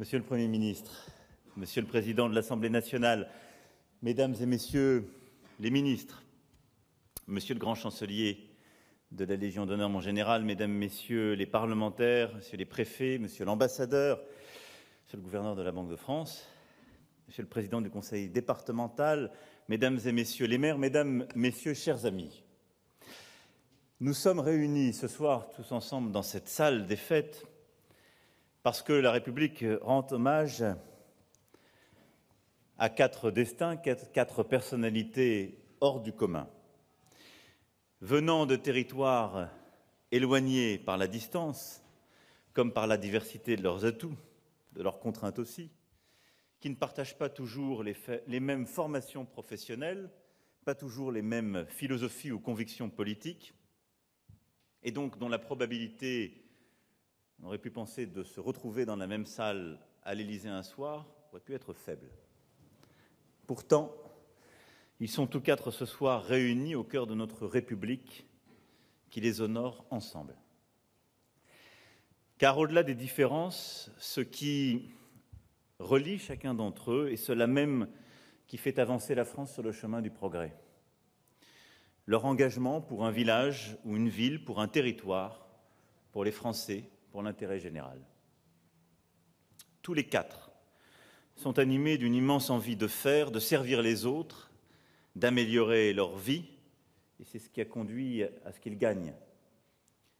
Monsieur le Premier ministre, Monsieur le Président de l'Assemblée nationale, Mesdames et Messieurs les ministres, Monsieur le Grand Chancelier de la Légion d'honneur, mon général, Mesdames, Messieurs les parlementaires, Messieurs les préfets, Monsieur l'ambassadeur, Monsieur le gouverneur de la Banque de France, Monsieur le Président du Conseil départemental, Mesdames et Messieurs les maires, Mesdames, Messieurs, chers amis. Nous sommes réunis ce soir tous ensemble dans cette salle des fêtes parce que la République rend hommage à 4 destins, 4 personnalités hors du commun. Venant de territoires éloignés par la distance, comme par la diversité de leurs atouts, de leurs contraintes aussi, qui ne partagent pas toujours les mêmes formations professionnelles, pas toujours les mêmes philosophies ou convictions politiques, et donc dont la probabilité, on aurait pu penser, de se retrouver dans la même salle à l'Élysée un soir aurait pu être faible. Pourtant, ils sont tous 4 ce soir réunis au cœur de notre République qui les honore ensemble. Car au-delà des différences, ce qui relie chacun d'entre eux est cela même qui fait avancer la France sur le chemin du progrès. Leur engagement pour un village ou une ville, pour un territoire, pour les Français, pour l'intérêt général. Tous les 4 sont animés d'une immense envie de faire, de servir les autres, d'améliorer leur vie, et c'est ce qui a conduit à ce qu'ils gagnent.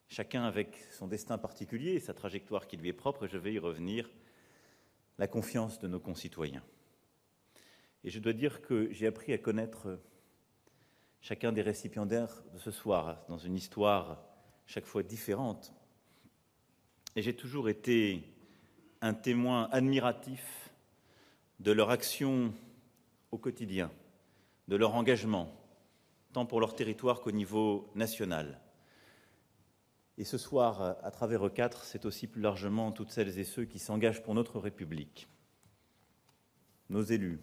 Chacun avec son destin particulier et sa trajectoire qui lui est propre, et je vais y revenir, la confiance de nos concitoyens. Et je dois dire que j'ai appris à connaître chacun des récipiendaires de ce soir, dans une histoire chaque fois différente. Et j'ai toujours été un témoin admiratif de leur action au quotidien, de leur engagement, tant pour leur territoire qu'au niveau national. Et ce soir, à travers eux 4, c'est aussi plus largement toutes celles et ceux qui s'engagent pour notre République, nos élus,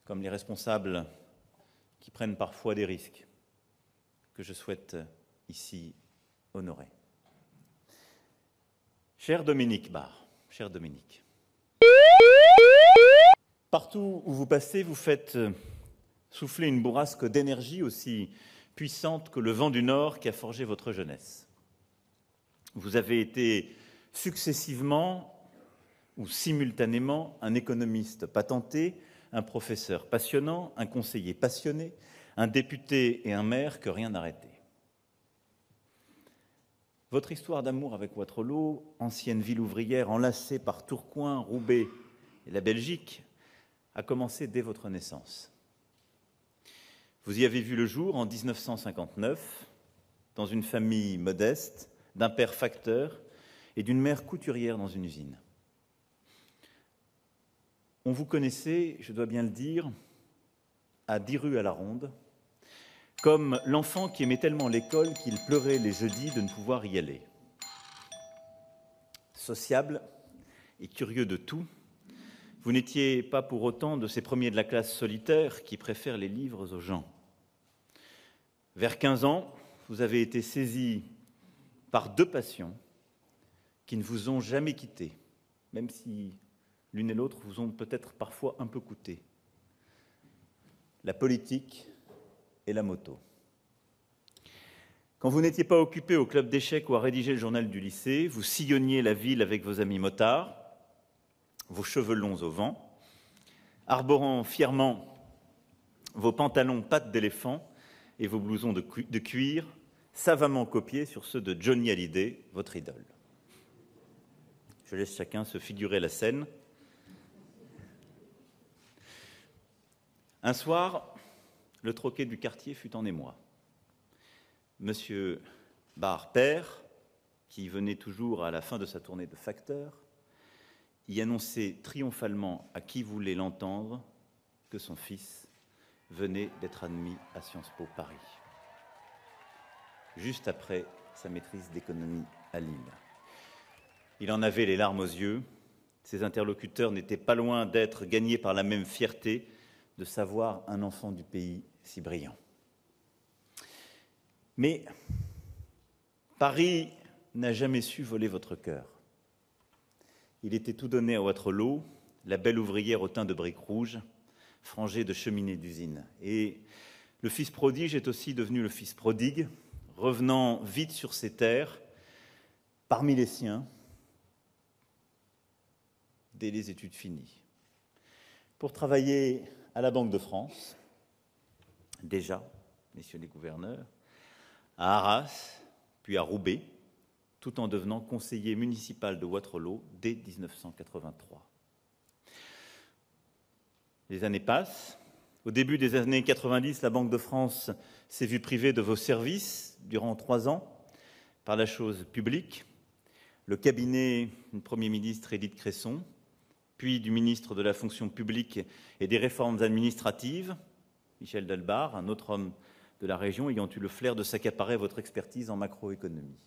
comme les responsables qui prennent parfois des risques, que je souhaite ici honorer. Cher Dominique Barre, cher Dominique, partout où vous passez, vous faites souffler une bourrasque d'énergie aussi puissante que le vent du Nord qui a forgé votre jeunesse. Vous avez été successivement ou simultanément un économiste patenté, un professeur passionnant, un conseiller passionné, un député et un maire que rien n'arrêtait. Votre histoire d'amour avec Waterloo, ancienne ville ouvrière enlacée par Tourcoing, Roubaix et la Belgique, a commencé dès votre naissance. Vous y avez vu le jour en 1959, dans une famille modeste, d'un père facteur et d'une mère couturière dans une usine. On vous connaissait, je dois bien le dire, à 10 rues à la ronde, comme l'enfant qui aimait tellement l'école qu'il pleurait les jeudis de ne pouvoir y aller. Sociable et curieux de tout, vous n'étiez pas pour autant de ces premiers de la classe solitaires qui préfèrent les livres aux gens. Vers 15 ans, vous avez été saisi par 2 passions qui ne vous ont jamais quitté, même si l'une et l'autre vous ont peut-être parfois un peu coûté. La politique et la moto. Quand vous n'étiez pas occupé au club d'échecs ou à rédiger le journal du lycée, vous sillonniez la ville avec vos amis motards, vos cheveux longs au vent, arborant fièrement vos pantalons pattes d'éléphant et vos blousons de cuir, savamment copiés sur ceux de Johnny Hallyday, votre idole. Je laisse chacun se figurer la scène. Un soir, le troquet du quartier fut en émoi. Monsieur Barre père, qui venait toujours à la fin de sa tournée de facteur, y annonçait triomphalement à qui voulait l'entendre que son fils venait d'être admis à Sciences Po Paris, juste après sa maîtrise d'économie à Lille. Il en avait les larmes aux yeux. Ses interlocuteurs n'étaient pas loin d'être gagnés par la même fierté de savoir un enfant du pays si brillant. Mais Paris n'a jamais su voler votre cœur. il était tout donné à Wattrelos, la belle ouvrière au teint de briques rouges, frangée de cheminées d'usine. Et le fils prodige est aussi devenu le fils prodigue, revenant vite sur ses terres, parmi les siens, dès les études finies, pour travailler à la Banque de France, déjà, messieurs les gouverneurs, à Arras, puis à Roubaix, tout en devenant conseiller municipal de Wattrelos dès 1983. Les années passent. Au début des années 90, la Banque de France s'est vue privée de vos services durant 3 ans par la chose publique. Le cabinet du Premier ministre Édith Cresson, puis du ministre de la fonction publique et des réformes administratives, Michel Dalbar, un autre homme de la région ayant eu le flair de s'accaparer votre expertise en macroéconomie.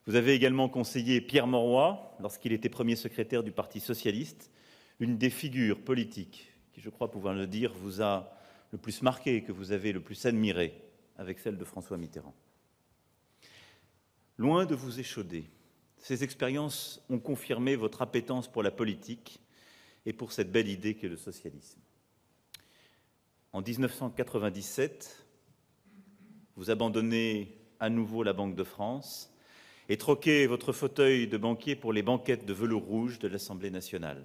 Vous avez également conseillé Pierre Mauroy, lorsqu'il était premier secrétaire du Parti socialiste, une des figures politiques qui, je crois pouvoir le dire, vous a le plus marqué, que vous avez le plus admiré, avec celle de François Mitterrand. Loin de vous échauder, ces expériences ont confirmé votre appétence pour la politique et pour cette belle idée qu'est le socialisme. En 1997, vous abandonnez à nouveau la Banque de France et troquez votre fauteuil de banquier pour les banquettes de velours rouge de l'Assemblée nationale.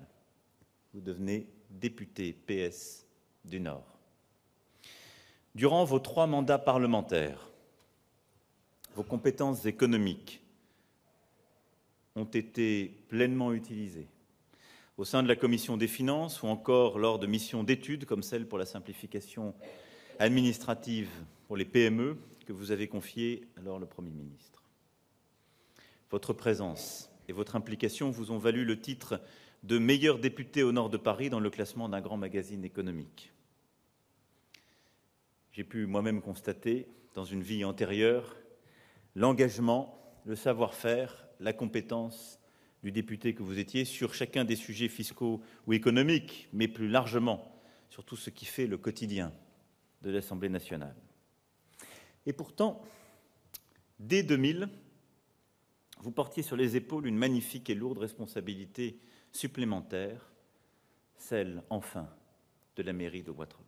Vous devenez député PS du Nord. Durant vos 3 mandats parlementaires, vos compétences économiques ont été pleinement utilisées au sein de la Commission des finances ou encore lors de missions d'études comme celle pour la simplification administrative pour les PME que vous avez confiée alors le Premier ministre. Votre présence et votre implication vous ont valu le titre de meilleur député au nord de Paris dans le classement d'un grand magazine économique. J'ai pu moi-même constater, dans une vie antérieure, l'engagement, le savoir-faire, la compétence du député que vous étiez sur chacun des sujets fiscaux ou économiques, mais plus largement sur tout ce qui fait le quotidien de l'Assemblée nationale. Et pourtant, dès 2000, vous portiez sur les épaules une magnifique et lourde responsabilité supplémentaire, celle, enfin, de la mairie de Wattrelos.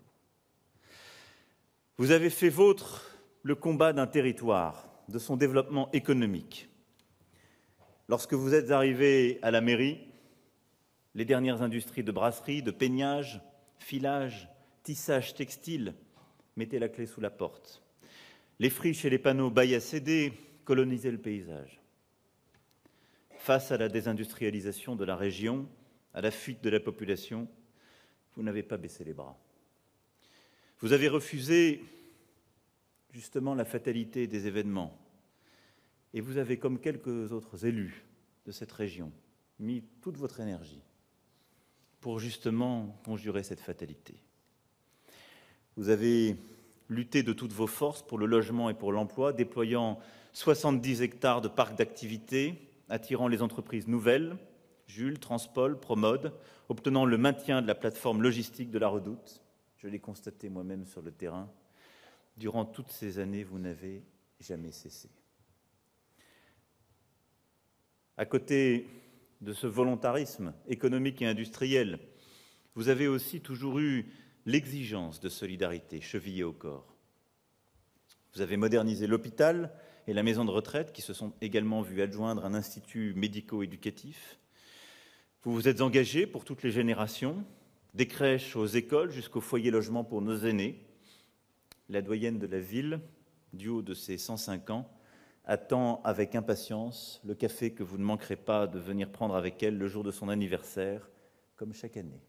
Vous avez fait vôtre le combat d'un territoire, de son développement économique. Lorsque vous êtes arrivé à la mairie, les dernières industries de brasserie, de peignage, filage, tissage textile mettaient la clé sous la porte. Les friches et les panneaux bail à céder colonisaient le paysage. Face à la désindustrialisation de la région, à la fuite de la population, vous n'avez pas baissé les bras. Vous avez refusé justement la fatalité des événements. Et vous avez, comme quelques autres élus de cette région, mis toute votre énergie pour justement conjurer cette fatalité. Vous avez lutté de toutes vos forces pour le logement et pour l'emploi, déployant 70 hectares de parcs d'activités, attirant les entreprises nouvelles, Jules, Transpol, Promode, obtenant le maintien de la plateforme logistique de la Redoute. Je l'ai constaté moi-même sur le terrain. Durant toutes ces années, vous n'avez jamais cessé. À côté de ce volontarisme économique et industriel, vous avez aussi toujours eu l'exigence de solidarité chevillée au corps. Vous avez modernisé l'hôpital et la maison de retraite, qui se sont également vus adjoindre un institut médico-éducatif. Vous vous êtes engagé pour toutes les générations, des crèches aux écoles jusqu'au foyer logement pour nos aînés. La doyenne de la ville, du haut de ses 105 ans, attend avec impatience le café que vous ne manquerez pas de venir prendre avec elle le jour de son anniversaire, comme chaque année.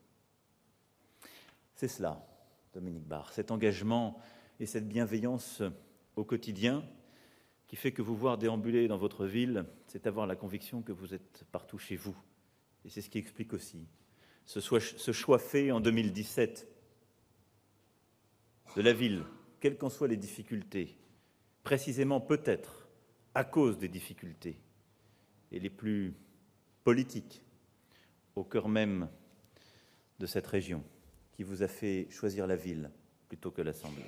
C'est cela, Dominique Barre, cet engagement et cette bienveillance au quotidien qui fait que vous voir déambuler dans votre ville, c'est avoir la conviction que vous êtes partout chez vous. Et c'est ce qui explique aussi ce choix fait en 2017 de la ville, quelles qu'en soient les difficultés, précisément peut-être à cause des difficultés, et les plus politiques, au cœur même de cette région, qui vous a fait choisir la ville plutôt que l'Assemblée.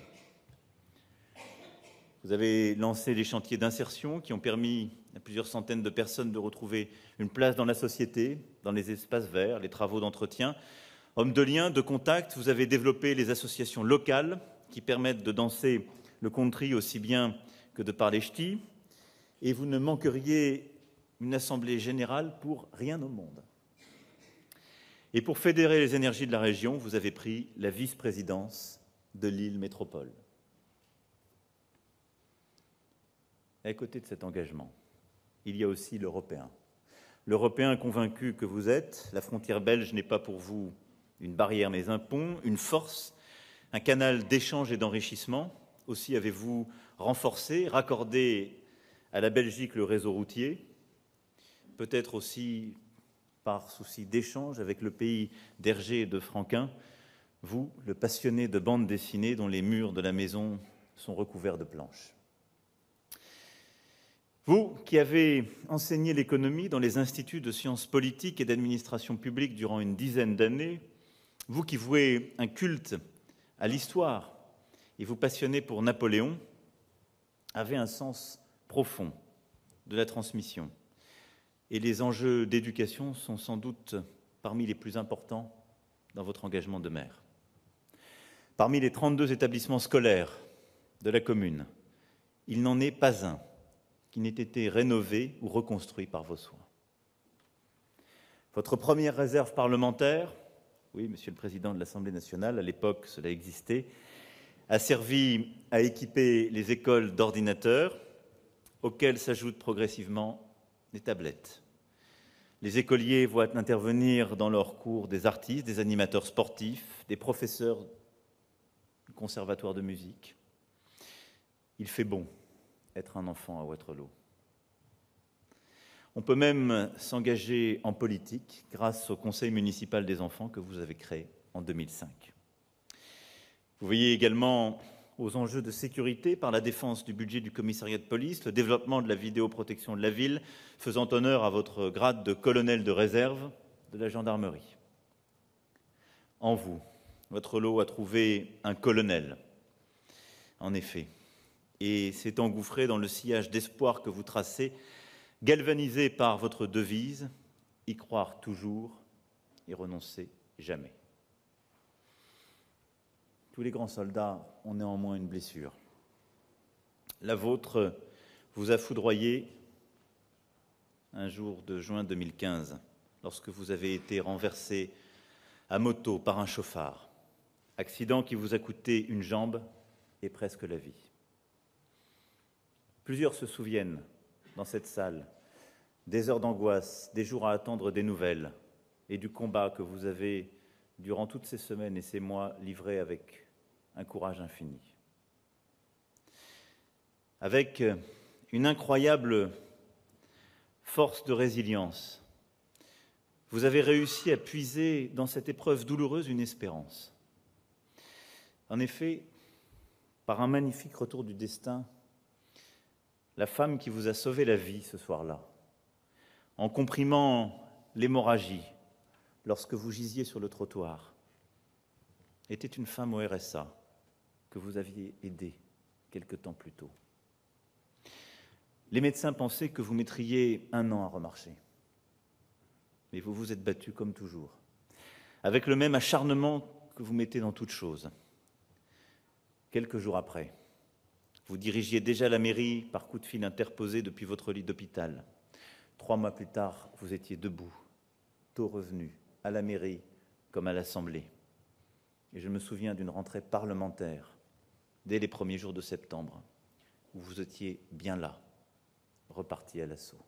Vous avez lancé des chantiers d'insertion qui ont permis à plusieurs centaines de personnes de retrouver une place dans la société, dans les espaces verts, les travaux d'entretien. Homme de lien, de contact, vous avez développé les associations locales qui permettent de danser le country aussi bien que de parler ch'ti. Et vous ne manqueriez une assemblée générale pour rien au monde. Et pour fédérer les énergies de la région, vous avez pris la vice-présidence de Lille Métropole. Et à côté de cet engagement, il y a aussi l'Européen. L'Européen convaincu que vous êtes, la frontière belge n'est pas pour vous une barrière mais un pont, une force, un canal d'échange et d'enrichissement. Aussi avez-vous renforcé, raccordé à la Belgique le réseau routier, peut-être aussi par souci d'échange avec le pays d'Hergé et de Franquin, vous, le passionné de bande dessinée dont les murs de la maison sont recouverts de planches. Vous, qui avez enseigné l'économie dans les instituts de sciences politiques et d'administration publique durant une dizaine d'années, vous qui vouez un culte à l'histoire et vous passionnez pour Napoléon, avez un sens profond de la transmission. Et les enjeux d'éducation sont sans doute parmi les plus importants dans votre engagement de maire. Parmi les 32 établissements scolaires de la commune, il n'en est pas un qui n'ait été rénové ou reconstruit par vos soins. Votre première réserve parlementaire, oui, Monsieur le Président de l'Assemblée nationale, à l'époque cela existait, a servi à équiper les écoles d'ordinateurs, auxquels s'ajoutent progressivement des tablettes. Les écoliers voient intervenir dans leurs cours des artistes, des animateurs sportifs, des professeurs du conservatoire de musique. Il fait bon être un enfant à Waterloo. On peut même s'engager en politique grâce au Conseil municipal des enfants que vous avez créé en 2005. Vous veillez également aux enjeux de sécurité par la défense du budget du commissariat de police, le développement de la vidéoprotection de la ville, faisant honneur à votre grade de colonel de réserve de la gendarmerie. En vous, Waterloo a trouvé un colonel, en effet, et s'est engouffré dans le sillage d'espoir que vous tracez, galvanisé par votre devise « Y croire toujours et renoncer jamais ». Tous les grands soldats ont néanmoins une blessure. La vôtre vous a foudroyé un jour de juin 2015, lorsque vous avez été renversé à moto par un chauffard, accident qui vous a coûté une jambe et presque la vie. Plusieurs se souviennent, dans cette salle, des heures d'angoisse, des jours à attendre des nouvelles et du combat que vous avez, durant toutes ces semaines et ces mois, livré avec un courage infini. Avec une incroyable force de résilience, vous avez réussi à puiser dans cette épreuve douloureuse une espérance. En effet, par un magnifique retour du destin, la femme qui vous a sauvé la vie ce soir-là, en comprimant l'hémorragie lorsque vous gisiez sur le trottoir, était une femme au RSA que vous aviez aidée quelque temps plus tôt. Les médecins pensaient que vous mettriez 1 an à remarcher. Mais vous vous êtes battu comme toujours, avec le même acharnement que vous mettez dans toute chose. Quelques jours après, vous dirigiez déjà la mairie par coup de fil interposé depuis votre lit d'hôpital. 3 mois plus tard, vous étiez debout, tôt revenu, à la mairie comme à l'Assemblée. Et je me souviens d'une rentrée parlementaire, dès les premiers jours de septembre, où vous étiez bien là, reparti à l'assaut.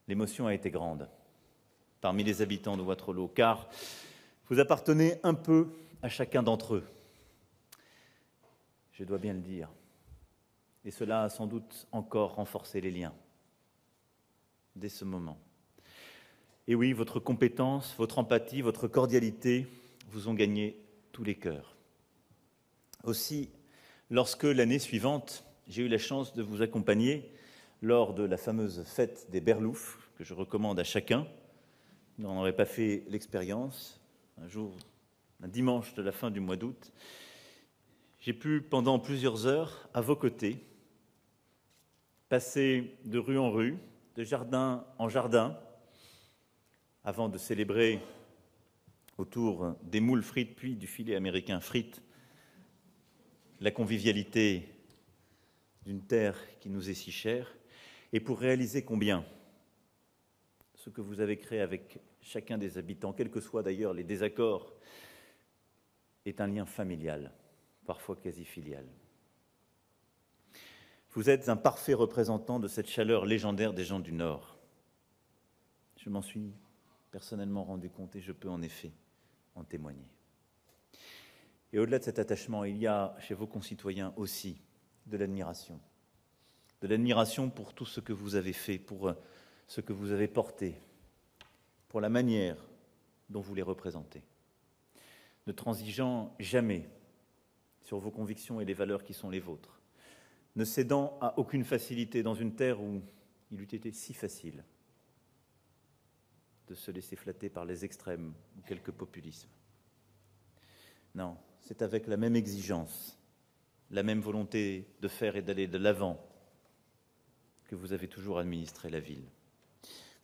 L'émotion a été grande parmi les habitants de Waterloo, car vous appartenez un peu à chacun d'entre eux. Je dois bien le dire. Et cela a sans doute encore renforcé les liens dès ce moment. Et oui, votre compétence, votre empathie, votre cordialité vous ont gagné tous les cœurs. Aussi, lorsque l'année suivante, j'ai eu la chance de vous accompagner lors de la fameuse fête des Berloufs, que je recommande à chacun, vous n'en aurez pas fait l'expérience, un dimanche de la fin du mois d'août, J'ai pu, pendant plusieurs heures, à vos côtés, passer de rue en rue, de jardin en jardin, avant de célébrer autour des moules frites puis du filet américain frites la convivialité d'une terre qui nous est si chère, et pour réaliser combien ce que vous avez créé avec chacun des habitants, quels que soient d'ailleurs les désaccords, est un lien familial, parfois quasi filial. Vous êtes un parfait représentant de cette chaleur légendaire des gens du Nord. Je m'en suis personnellement rendu compte et je peux en effet en témoigner. Et au-delà de cet attachement, il y a chez vos concitoyens aussi de l'admiration. De l'admiration pour tout ce que vous avez fait, pour ce que vous avez porté, pour la manière dont vous les représentez. Ne transigeant jamais sur vos convictions et les valeurs qui sont les vôtres. Ne cédant à aucune facilité dans une terre où il eût été si facile de se laisser flatter par les extrêmes ou quelques populismes. Non, c'est avec la même exigence, la même volonté de faire et d'aller de l'avant que vous avez toujours administré la ville.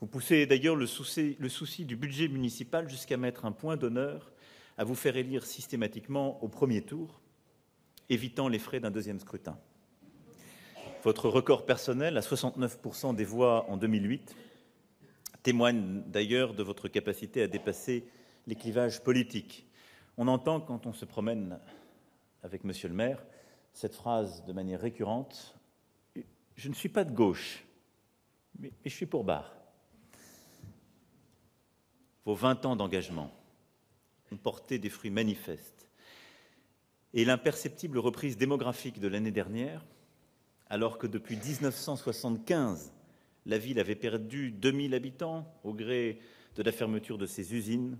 Vous poussez d'ailleurs le souci du budget municipal jusqu'à mettre un point d'honneur à vous faire élire systématiquement au premier tour, évitant les frais d'un deuxième scrutin. Votre record personnel, à 69% des voix en 2008, témoigne d'ailleurs de votre capacité à dépasser les clivages politiques. On entend, quand on se promène avec Monsieur le maire, cette phrase de manière récurrente « Je ne suis pas de gauche, mais je suis pour Barre ». Vos 20 ans d'engagement ont porté des fruits manifestes. Et l'imperceptible reprise démographique de l'année dernière, alors que depuis 1975, la ville avait perdu 2000 habitants au gré de la fermeture de ses usines,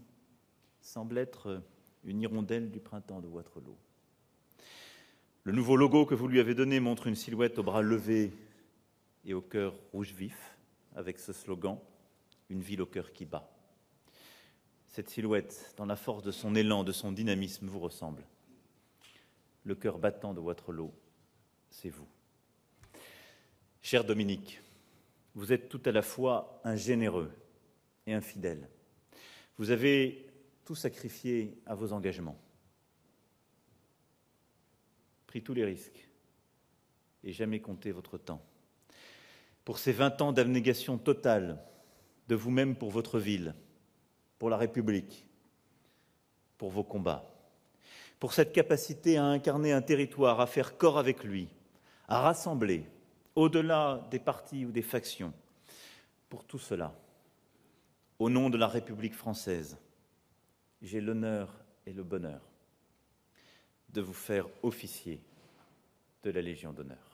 semble être une hirondelle du printemps de Waterloo. Le nouveau logo que vous lui avez donné montre une silhouette aux bras levés et au cœur rouge vif, avec ce slogan « Une ville au cœur qui bat ». Cette silhouette, dans la force de son élan, de son dynamisme, vous ressemble. Le cœur battant de Waterloo, c'est vous. Cher Dominique, vous êtes tout à la fois un généreux et un fidèle. Vous avez tout sacrifié à vos engagements, pris tous les risques et jamais compté votre temps. Pour ces 20 ans d'abnégation totale de vous-même pour votre ville, pour la République, pour vos combats, pour cette capacité à incarner un territoire, à faire corps avec lui, à rassembler, au-delà des partis ou des factions, pour tout cela, au nom de la République française, j'ai l'honneur et le bonheur de vous faire officier de la Légion d'honneur.